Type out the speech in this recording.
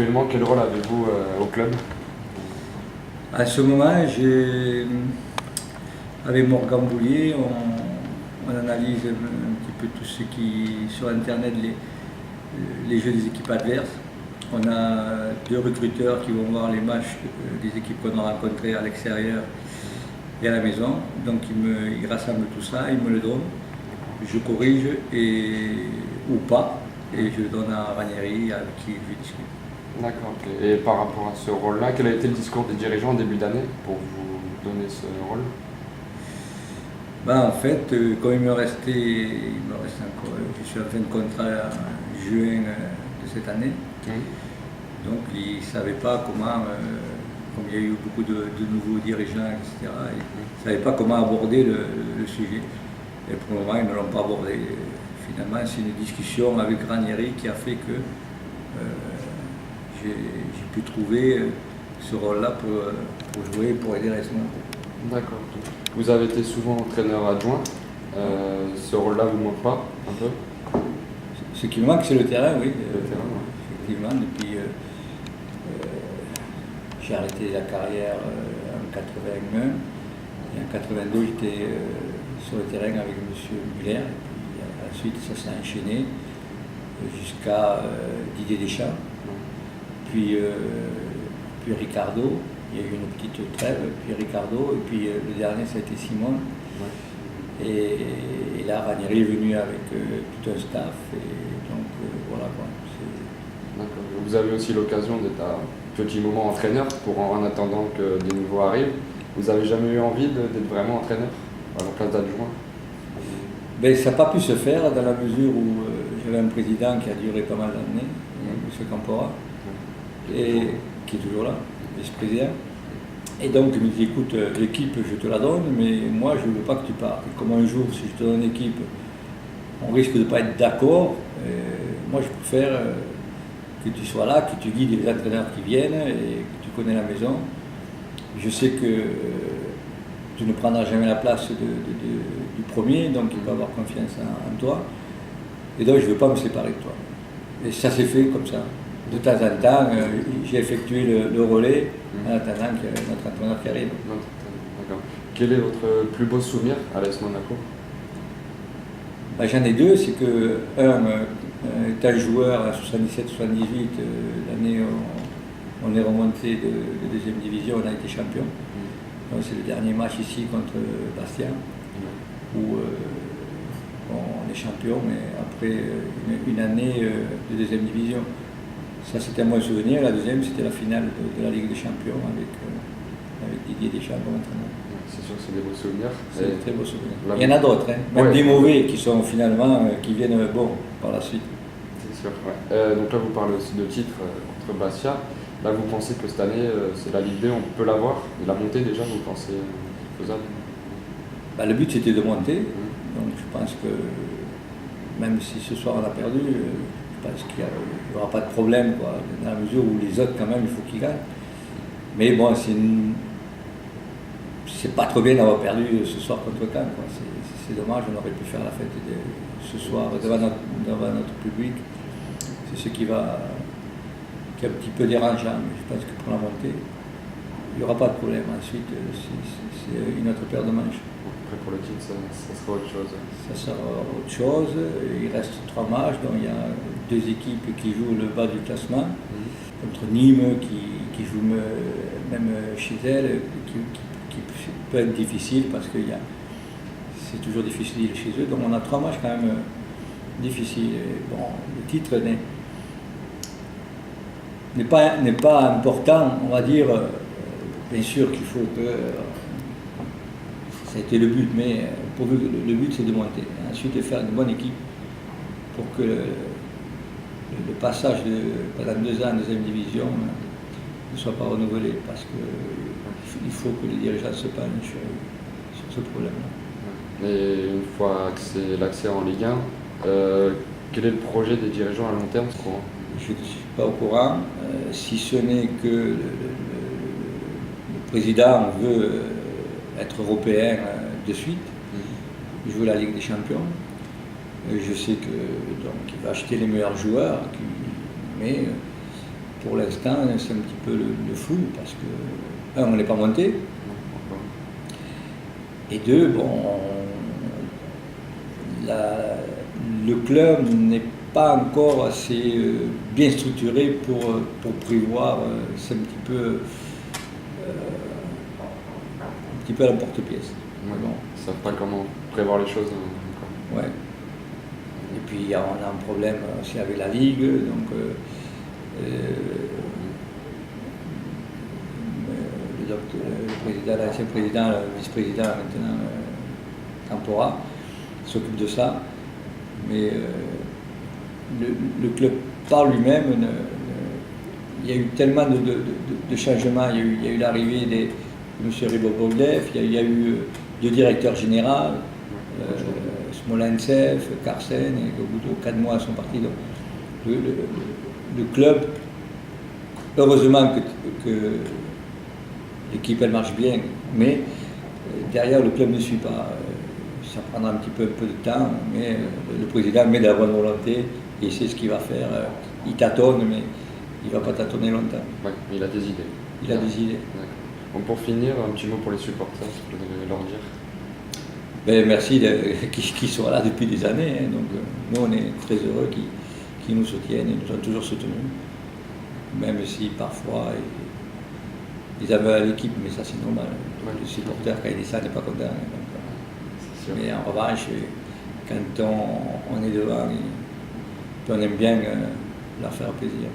actuellement, quel rôle avez-vous au club? À ce moment, avec Morgan Boulier, on analyse un petit peu tout ce qui, sur Internet, les jeux des équipes adverses. On a 2 recruteurs qui vont voir les matchs des équipes qu'on a rencontrées à l'extérieur et à la maison. Donc ils rassemblent tout ça, ils me le donnent, je corrige ou pas, et je le donne à Ranieri avec qui je discute. D'accord, ok. Et par rapport à ce rôle-là, quel a été le discours des dirigeants en début d'année pour vous donner ce rôle? En fait, quand il me restait encore, je suis en fin de contrat en juin de cette année, donc ils ne savaient pas comment, comme il y a eu beaucoup de nouveaux dirigeants, etc., ils ne savaient pas comment aborder le sujet. Et pour le moment, ils ne l'ont pas abordé. Finalement, c'est une discussion avec Ranieri qui a fait que j'ai pu trouver ce rôle-là pour jouer, pour aider les Monaco. D'accord. Vous avez été souvent entraîneur adjoint. Ce rôle-là vous manque pas un peu? Ce qui me manque, c'est le terrain, oui. Le terrain, ouais. Effectivement, depuis j'ai arrêté la carrière en 81 et en 82, j'étais sur le terrain avec M. Muller. Et puis ensuite, ça s'est enchaîné jusqu'à Didier Deschamps. Puis Ricardo, il y a eu une petite trêve, puis Ricardo, et puis le dernier ça a été Simone. Ouais. Et là, Ranieri est venu avec tout un staff, et donc voilà quoi. D'accord. Vous avez aussi l'occasion d'être à un petit moment entraîneur en attendant que des nouveaux arrivent. Vous n'avez jamais eu envie d'être vraiment entraîneur à la place d'adjoint? Ça n'a pas pu se faire dans la mesure où j'avais un président qui a duré pas mal d'années, M. Campora. Et qui est toujours là, vice-président. Et donc il me dit, écoute, l'équipe je te la donne, mais moi je ne veux pas que tu partes. Et comme un jour, si je te donne l'équipe, on risque de ne pas être d'accord, moi je préfère que tu sois là, que tu guides les entraîneurs qui viennent et que tu connais la maison. Je sais que tu ne prendras jamais la place du premier, donc il peut avoir confiance en toi. Et donc je ne veux pas me séparer de toi. Et ça s'est fait comme ça. De temps en temps, j'ai effectué le relais en attendant qu'il y ait notre entraîneur qui arrive. D'accord. Quel est votre plus beau souvenir à l'AS Monaco? J'en ai 2, c'est que étant joueur à 77-78, l'année où on est remonté de deuxième division, on a été champion. Donc c'est le dernier match ici contre Bastia, où on est champion, mais après une année de deuxième division. Ça, c'était un bon souvenir. La deuxième, c'était la finale de la Ligue des Champions avec Didier Deschamps comme entraîneur. C'est sûr que c'est des beaux souvenirs. C'est des très beaux souvenirs. Il y en a d'autres, même des mauvais qui sont finalement, qui viennent bons par la suite. C'est sûr, ouais. Donc là, vous parlez aussi de titres contre Bastia. Là, vous pensez que cette année, c'est la Ligue 2, on peut l'avoir? Et la montée, déjà, vous pensez faisable? Le but, c'était de monter. Donc je pense que même si ce soir on a perdu, je pense qu'il n'y aura pas de problème, quoi, dans la mesure où les autres, quand même, il faut qu'ils gagnent. Mais bon, c'est pas trop bien d'avoir perdu ce soir contre Cannes. C'est dommage, on aurait pu faire la fête ce soir devant notre public. C'est ce qui est un petit peu dérangeant, mais je pense que pour la montée, il n'y aura pas de problème. Ensuite, c'est une autre paire de manches. Après, pour le titre, ça sera autre chose. Ça sera autre chose. Il reste 3 matchs, donc il y a 2 équipes qui jouent le bas du classement. Contre Nîmes, qui joue même chez elle, qui peut être difficile parce que c'est toujours difficile chez eux. Donc on a 3 matchs quand même difficiles. Et bon, le titre n'est pas important, on va dire. Bien sûr qu'il faut que ça a été le but, mais le but c'est de monter. Ensuite de faire une bonne équipe pour que le passage pendant 2 ans en deuxième division ne soit pas renouvelé, parce qu'il faut que les dirigeants se penchent sur ce problème-là. Et une fois que c'est l'accès en Ligue 1, quel est le projet des dirigeants à long terme? Je ne suis pas au courant, si ce n'est que le président veut être européen de suite, jouer la Ligue des Champions. Je sais que donc il va acheter les meilleurs joueurs, mais pour l'instant, c'est un petit peu le flou parce que, on n'est pas monté, et deux, bon, le club n'est pas encore assez bien structuré pour prévoir, c'est un petit peu à l'emporte-pièce. Ouais, bon. Ils ne savent pas comment prévoir les choses encore. Ouais. Et puis on a un problème aussi avec la Ligue, donc le président, l'ancien président, le vice-président maintenant, Campora, s'occupe de ça. Mais le club par lui-même, il y a eu tellement de changements. Il y a eu l'arrivée de M. Ribot-Bogdev, il y a eu deux directeurs généraux, Smolantsev, Carsen, et au bout de 4 mois ils sont partis. Donc, le club, heureusement que l'équipe elle marche bien, mais derrière le club ne suit pas. Ça prendra un petit peu de temps, mais le président met de la bonne volonté et il sait ce qu'il va faire. Il tâtonne, mais il ne va pas tâtonner longtemps. Ouais, il a des idées. Il a des idées. Bon, pour finir, un petit mot pour les supporters, si vous devez leur dire. Ben, merci qu'ils soient là depuis des années. Hein. Donc, nous, on est très heureux qu'ils nous soutiennent et nous ont toujours soutenus. Même si parfois ils avaient à l'équipe, mais ça c'est normal. Ouais. Le supporter, quand il est ça, n'est pas content. Donc, mais en revanche, quand on est devant, on aime bien leur faire plaisir.